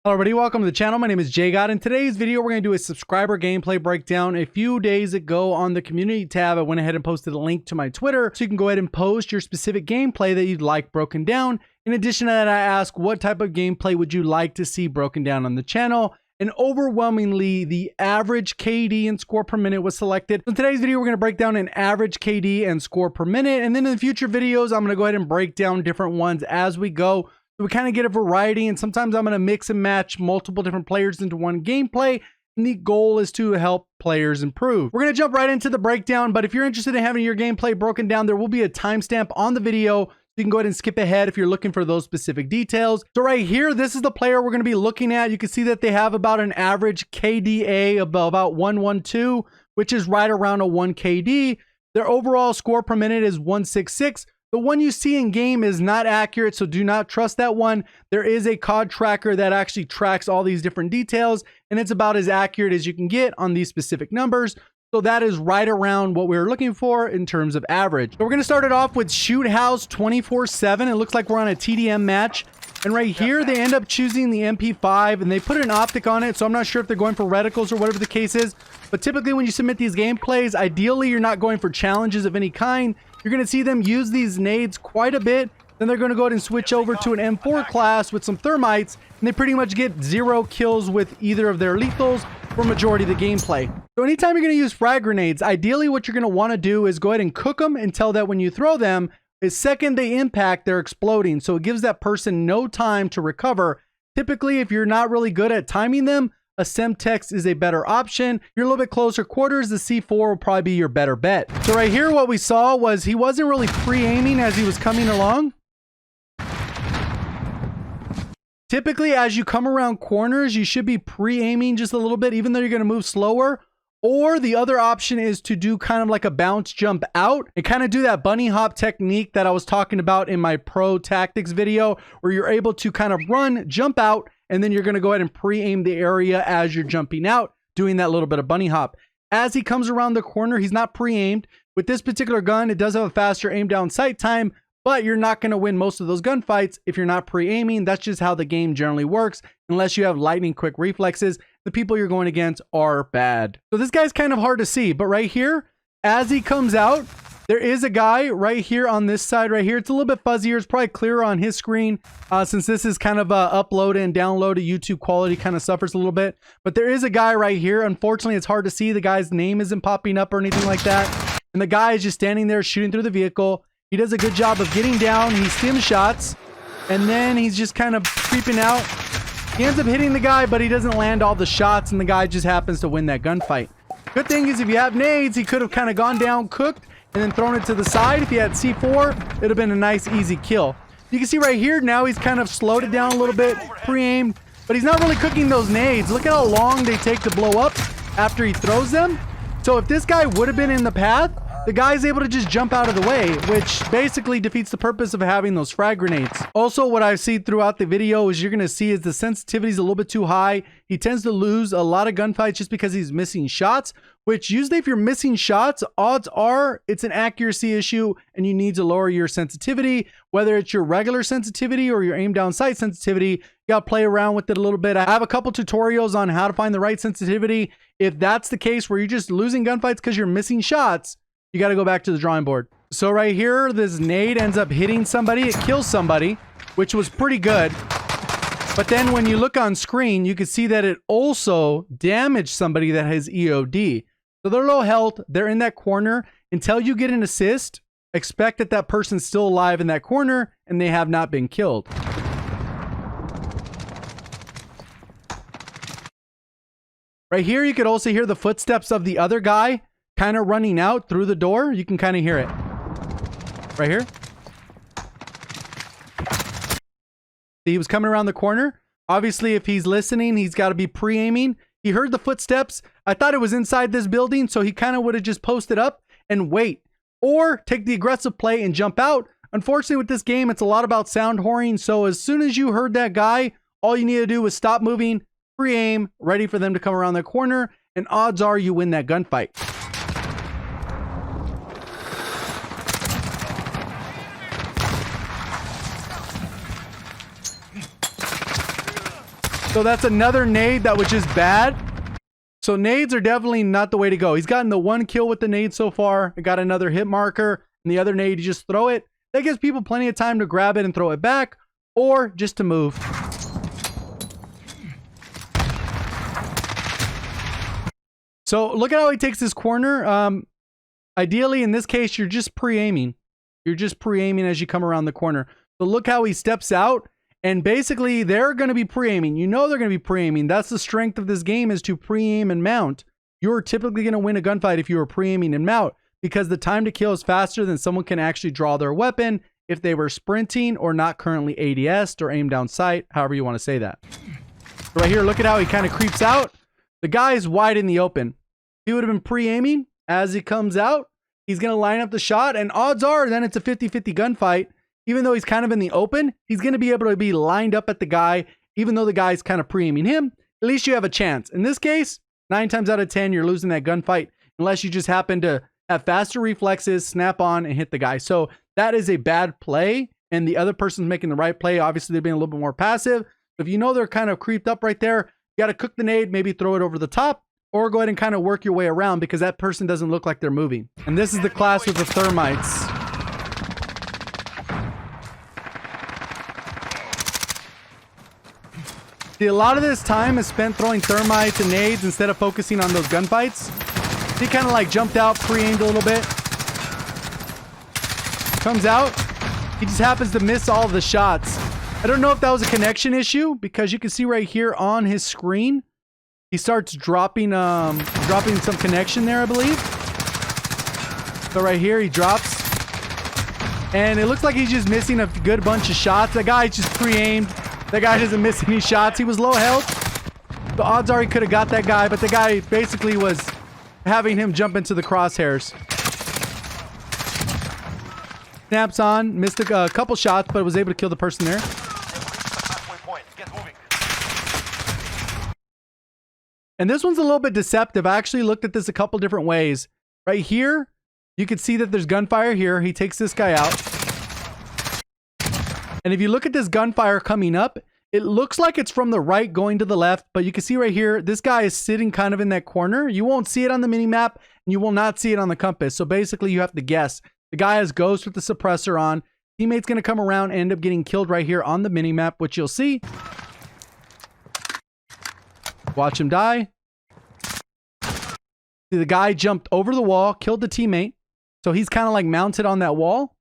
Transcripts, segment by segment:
Hello everybody, welcome to the channel. My name is JGOD. In today's video, we're going to do a subscriber gameplay breakdown. A few days ago on the community tab, I went ahead and posted a link to my Twitter, so you can go ahead and post your specific gameplay that you'd like broken down. In addition to that, I asked what type of gameplay would you like to see broken down on the channel, and overwhelmingly, the average KD and score per minute was selected. In today's video, we're going to break down an average KD and score per minute, and then in the future videos, I'm going to go ahead and break down different ones as we go. So we kind of get a variety, and sometimes I'm going to mix and match multiple different players into one gameplay, and the goal is to help players improve. We're going to jump right into the breakdown, but if you're interested in having your gameplay broken down, there will be a timestamp on the video. You can go ahead and skip ahead if you're looking for those specific details. So right here, this is the player we're going to be looking at. You can see that they have about an average KDA of about 112, which is right around a 1 KD. Their overall score per minute is 166. The one you see in game is not accurate, so do not trust that one. There is a COD tracker that actually tracks all these different details, and it's about as accurate as you can get on these specific numbers. So that is right around what we're looking for in terms of average. So we're going to start it off with Shoot House 24/7. It looks like we're on a TDM match. And right here, they end up choosing the MP5, and they put an optic on it, so I'm not sure if they're going for reticles or whatever the case is. But typically when you submit these gameplays, ideally you're not going for challenges of any kind. You're going to see them use these nades quite a bit. Then they're going to go ahead and switch over to an M4 class with some thermites, and they pretty much get 0 kills with either of their lethals for majority of the gameplay. So anytime you're going to use frag grenades, ideally what you're going to want to do is go ahead and cook them until that when you throw them, the second they impact, they're exploding. So it gives that person no time to recover. Typically, if you're not really good at timing them, a Semtex is a better option. If you're a little bit closer quarters, the C4 will probably be your better bet. So right here, what we saw was he wasn't really pre-aiming as he was coming along. Typically, as you come around corners, you should be pre-aiming just a little bit, even though you're going to move slower. Or the other option is to do kind of like a bounce jump out and kind of do that bunny hop technique that I was talking about in my pro tactics video, where you're able to kind of run, jump out, and then you're going to go ahead and pre-aim the area as you're jumping out, doing that little bit of bunny hop. As he comes around the corner, he's not pre-aimed. With this particular gun, it does have a faster aim down sight time, but you're not going to win most of those gunfights if you're not pre-aiming. That's just how the game generally works, unless you have lightning quick reflexes. The people you're going against are bad. So this guy's kind of hard to see, but right here, as he comes out, there is a guy right here on this side right here. It's a little bit fuzzier. It's probably clearer on his screen since this is kind of upload and download. YouTube quality kind of suffers a little bit, but there is a guy right here. Unfortunately, it's hard to see. The guy's name isn't popping up or anything like that. And the guy is just standing there shooting through the vehicle. He does a good job of getting down. He stim shots, and then he's just kind of creeping out. He ends up hitting the guy, but he doesn't land all the shots, and the guy just happens to win that gunfight. Good thing is if you have nades, he could have kind of gone down, cooked, and then thrown it to the side. If he had C4, it would have been a nice, easy kill. You can see right here, now he's kind of slowed it down a little bit, pre-aimed, but he's not really cooking those nades. Look at how long they take to blow up after he throws them. So if this guy would have been in the path, the guy's able to just jump out of the way, which basically defeats the purpose of having those frag grenades. Also, what I see throughout the video is you're going to see is the sensitivity is a little bit too high. He tends to lose a lot of gunfights just because he's missing shots, which usually if you're missing shots, odds are it's an accuracy issue and you need to lower your sensitivity, whether it's your regular sensitivity or your aim down sight sensitivity. You got to play around with it a little bit. I have a couple tutorials on how to find the right sensitivity. If that's the case where you're just losing gunfights because you're missing shots, you got to go back to the drawing board. So right here, this nade ends up hitting somebody. It kills somebody, which was pretty good. But then when you look on screen, you can see that it also damaged somebody that has EOD. So they're low health. They're in that corner. Until you get an assist, expect that that person's still alive in that corner and they have not been killed. Right here, you could also hear the footsteps of the other guy kind of running out through the door. You can kind of hear it right here. He was coming around the corner. Obviously, if he's listening, he's got to be pre-aiming. He heard the footsteps. I thought it was inside this building, so he kind of would have just posted up and wait, or take the aggressive play and jump out. Unfortunately, with this game, it's a lot about sound whoring. So as soon as you heard that guy, all you need to do was stop moving, pre-aim, ready for them to come around the corner, and odds are you win that gunfight. So that's another nade that was just bad. So nades are definitely not the way to go. He's gotten the 1 kill with the nade so far. I got another hit marker. And the other nade, you just throw it. That gives people plenty of time to grab it and throw it back. Or just to move. So look at how he takes this corner. Ideally, in this case, you're just pre-aiming. You're just pre-aiming as you come around the corner. So look how he steps out. And basically, they're going to be pre-aiming. You know they're going to be pre-aiming. That's the strength of this game, is to pre-aim and mount. You're typically going to win a gunfight if you are pre-aiming and mount, because the time to kill is faster than someone can actually draw their weapon if they were sprinting or not currently ADS'd or aim down sight, however you want to say that. Right here, look at how he kind of creeps out. The guy is wide in the open. He would have been pre-aiming. As he comes out, he's going to line up the shot, and odds are then it's a 50-50 gunfight. Even though he's kind of in the open, he's going to be able to be lined up at the guy, even though the guy's kind of pre-aiming him. At least you have a chance. In this case, 9 times out of 10, you're losing that gunfight unless you just happen to have faster reflexes, snap on, and hit the guy. So that is a bad play, and the other person's making the right play. Obviously, they're being a little bit more passive. If you know they're kind of creeped up right there, you got to cook the nade, maybe throw it over the top, or go ahead and kind of work your way around because that person doesn't look like they're moving. And this is the class with the thermites. See, a lot of this time is spent throwing thermites and nades instead of focusing on those gunfights. He kind of like jumped out, pre-aimed a little bit. Comes out. He just happens to miss all of the shots. I don't know if that was a connection issue, because you can see right here on his screen, he starts dropping some connection there, I believe. So right here, he drops. And it looks like he's just missing a good bunch of shots. That guy just pre-aimed. That guy doesn't miss any shots. He was low health. The odds are he could have got that guy, but the guy basically was having him jump into the crosshairs. Snaps on, missed a couple shots, but was able to kill the person there. And this one's a little bit deceptive. I actually looked at this a couple different ways. Right here, you can see that there's gunfire here. He takes this guy out. And if you look at this gunfire coming up, it looks like it's from the right going to the left, but you can see right here, this guy is sitting kind of in that corner. You won't see it on the mini-map, and you will not see it on the compass. So basically, you have to guess. The guy has Ghost with the suppressor on. Teammate's going to come around and end up getting killed right here on the mini-map, which you'll see. Watch him die. See, the guy jumped over the wall, killed the teammate. So he's kind of like mounted on that wall.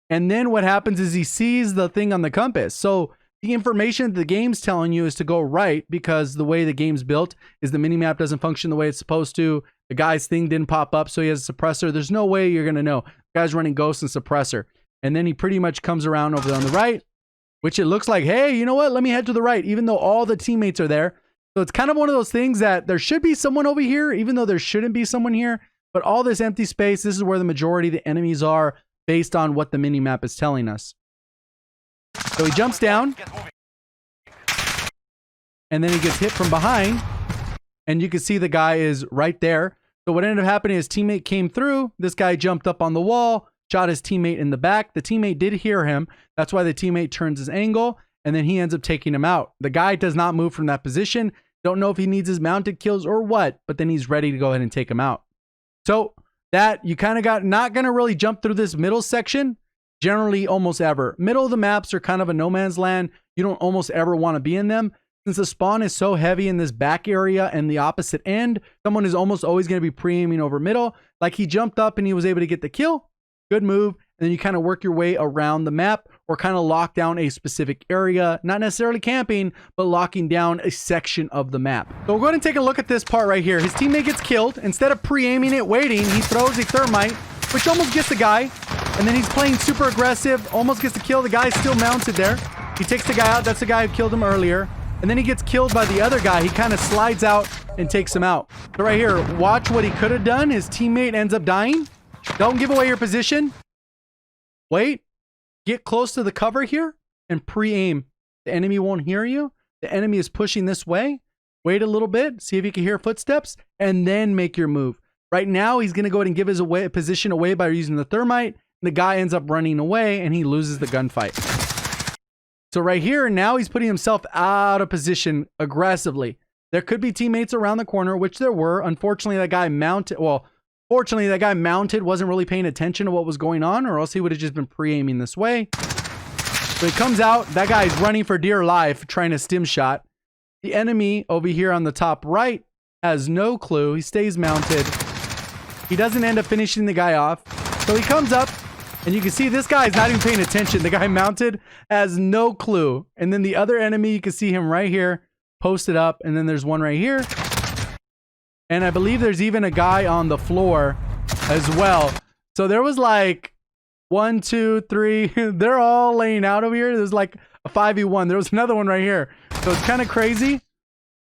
And then what happens is he sees the thing on the compass. So the information the game's telling you is to go right, because the way the game's built is the minimap doesn't function the way it's supposed to. The guy's thing didn't pop up, so he has a suppressor. There's no way you're going to know. The guy's running Ghost and suppressor. And then he pretty much comes around over there on the right, which it looks like, hey, you know what? Let me head to the right, even though all the teammates are there. So it's kind of one of those things that there should be someone over here, even though there shouldn't be someone here. But all this empty space, this is where the majority of the enemies are based on what the mini-map is telling us. So he jumps down. And then he gets hit from behind. And you can see the guy is right there. So what ended up happening is teammate came through. This guy jumped up on the wall, shot his teammate in the back. The teammate did hear him. That's why the teammate turns his angle. And then he ends up taking him out. The guy does not move from that position. Don't know if he needs his mounted kills or what, but then he's ready to go ahead and take him out. So that you kind of got not going to really jump through this middle section generally almost ever. Middle of the maps are kind of a no man's land. You don't almost ever want to be in them. Since the spawn is so heavy in this back area and the opposite end, someone is almost always going to be pre-aiming over middle. Like he jumped up and he was able to get the kill. Good move. And then you kind of work your way around the map or kind of lock down a specific area, not necessarily camping, but locking down a section of the map. So we'll go ahead and take a look at this part right here. His teammate gets killed. Instead of pre-aiming it, waiting, he throws a thermite, which almost gets the guy. And then he's playing super aggressive, almost gets the kill. The guy's still mounted there. He takes the guy out. That's the guy who killed him earlier. And then he gets killed by the other guy. He kind of slides out and takes him out. So right here, watch what he could have done. His teammate ends up dying. Don't give away your position. Wait. Get close to the cover here and pre-aim. The enemy won't hear you. The enemy is pushing this way. Wait a little bit. See if you can hear footsteps. And then make your move. Right now, he's going to go ahead and give his position away by using the thermite. The guy ends up running away and he loses the gunfight. So right here, now he's putting himself out of position aggressively. There could be teammates around the corner, which there were. Unfortunately, that guy mounted, fortunately, that guy mounted wasn't really paying attention to what was going on, or else he would have just been pre-aiming this way. So he comes out. That guy's running for dear life, trying to stim shot. The enemy over here on the top right has no clue. He stays mounted. He doesn't end up finishing the guy off. So he comes up, and you can see this guy is not even paying attention. The guy mounted has no clue. And then the other enemy, you can see him right here, posted up. And then there's one right here. And I believe there's even a guy on the floor as well. So there was like 1, 2, 3. They're all laying out over here. There's like a 5v1. There was another one right here. So it's kind of crazy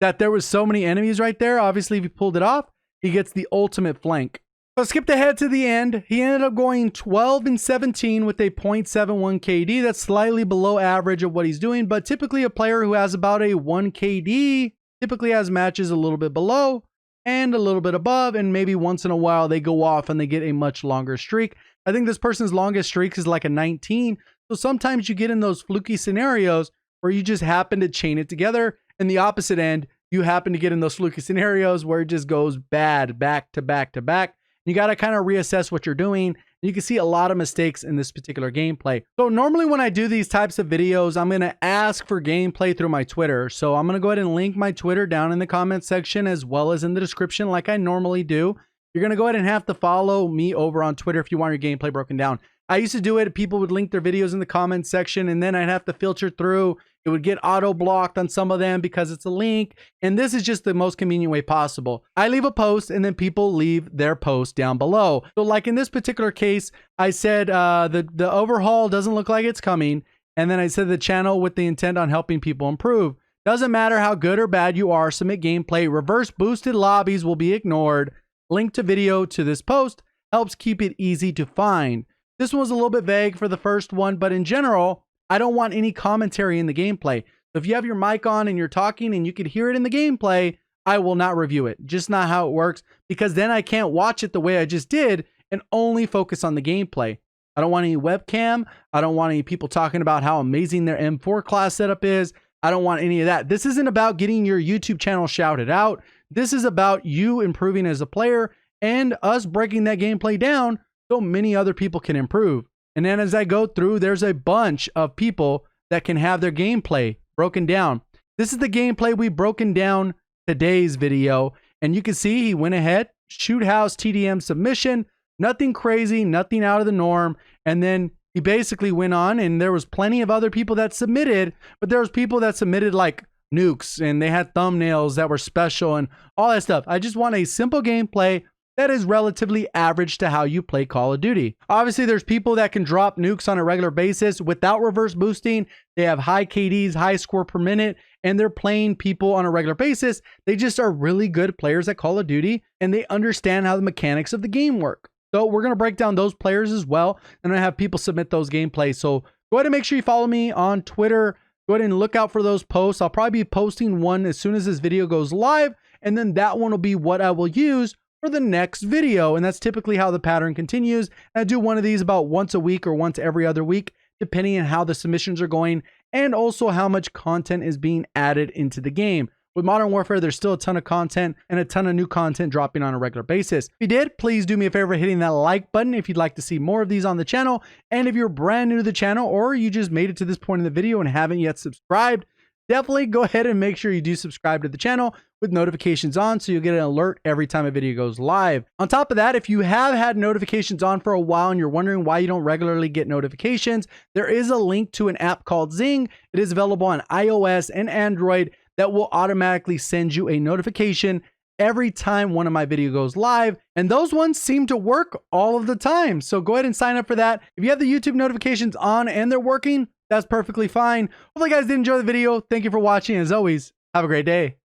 that there was so many enemies right there. Obviously, if he pulled it off, he gets the ultimate flank. So skip ahead to the end. He ended up going 12 and 17 with a 0.71 KD. That's slightly below average of what he's doing, but typically a player who has about a 1 KD typically has matches a little bit below and a little bit above, and maybe once in a while they go off and they get a much longer streak. I think this person's longest streak is like a 19. So sometimes you get in those fluky scenarios where you just happen to chain it together. And the opposite end, you happen to get in those fluky scenarios where it just goes bad back to back to back. You got to kind of reassess what you're doing. You can see a lot of mistakes in this particular gameplay. So normally when I do these types of videos, I'm going to ask for gameplay through my Twitter. So I'm going to go ahead and link my Twitter down in the comment section as well as in the description like I normally do. You're going to go ahead and have to follow me over on Twitter if you want your gameplay broken down. I used to do it. People would link their videos in the comment section and then I'd have to filter through. It would get auto blocked on some of them because it's a link. And this is just the most convenient way possible. I leave a post and then people leave their post down below. So like in this particular case, I said the overhaul doesn't look like it's coming. And then I said the channel with the intent on helping people improve. Doesn't matter how good or bad you are, submit gameplay. Reverse boosted lobbies will be ignored. Link to video to this post helps keep it easy to find. This one was a little bit vague for the first one, but in general, I don't want any commentary in the gameplay. So if you have your mic on and you're talking and you can hear it in the gameplay, I will not review it. Just not how it works, because then I can't watch it the way I just did and only focus on the gameplay. I don't want any webcam. I don't want any people talking about how amazing their M4 class setup is. I don't want any of that. This isn't about getting your YouTube channel shouted out. This is about you improving as a player and us breaking that gameplay down so many other people can improve. And then as I go through, there's a bunch of people that can have their gameplay broken down. This is the gameplay we broken down today's video. And you can see he went ahead, shoot house TDM submission, nothing crazy, nothing out of the norm. And then he basically went on, and there was plenty of other people that submitted, but there was people that submitted like nukes and they had thumbnails that were special and all that stuff. I just want a simple gameplay that is relatively average to how you play Call of Duty. Obviously, there's people that can drop nukes on a regular basis without reverse boosting. They have high KDs, high score per minute, and they're playing people on a regular basis. They just are really good players at Call of Duty, and they understand how the mechanics of the game work. So we're going to break down those players as well, and I have people submit those gameplays. So go ahead and make sure you follow me on Twitter. Go ahead and look out for those posts. I'll probably be posting one as soon as this video goes live, and then that one will be what I will use for the next video. And that's typically how the pattern continues. I do one of these about once a week or once every other week, depending on how the submissions are going and also how much content is being added into the game. With Modern Warfare, there's still a ton of content and a ton of new content dropping on a regular basis. If you did, please do me a favor hitting that like button if you'd like to see more of these on the channel. And if you're brand new to the channel or you just made it to this point in the video and haven't yet subscribed, definitely go ahead and make sure you do subscribe to the channel with notifications on so you'll get an alert every time a video goes live. On top of that, if you have had notifications on for a while and you're wondering why you don't regularly get notifications, there is a link to an app called Zing. It is available on iOS and Android that will automatically send you a notification every time one of my videos goes live. And those ones seem to work all of the time. So go ahead and sign up for that. If you have the YouTube notifications on and they're working, that's perfectly fine. Hopefully you guys did enjoy the video. Thank you for watching. As always, have a great day.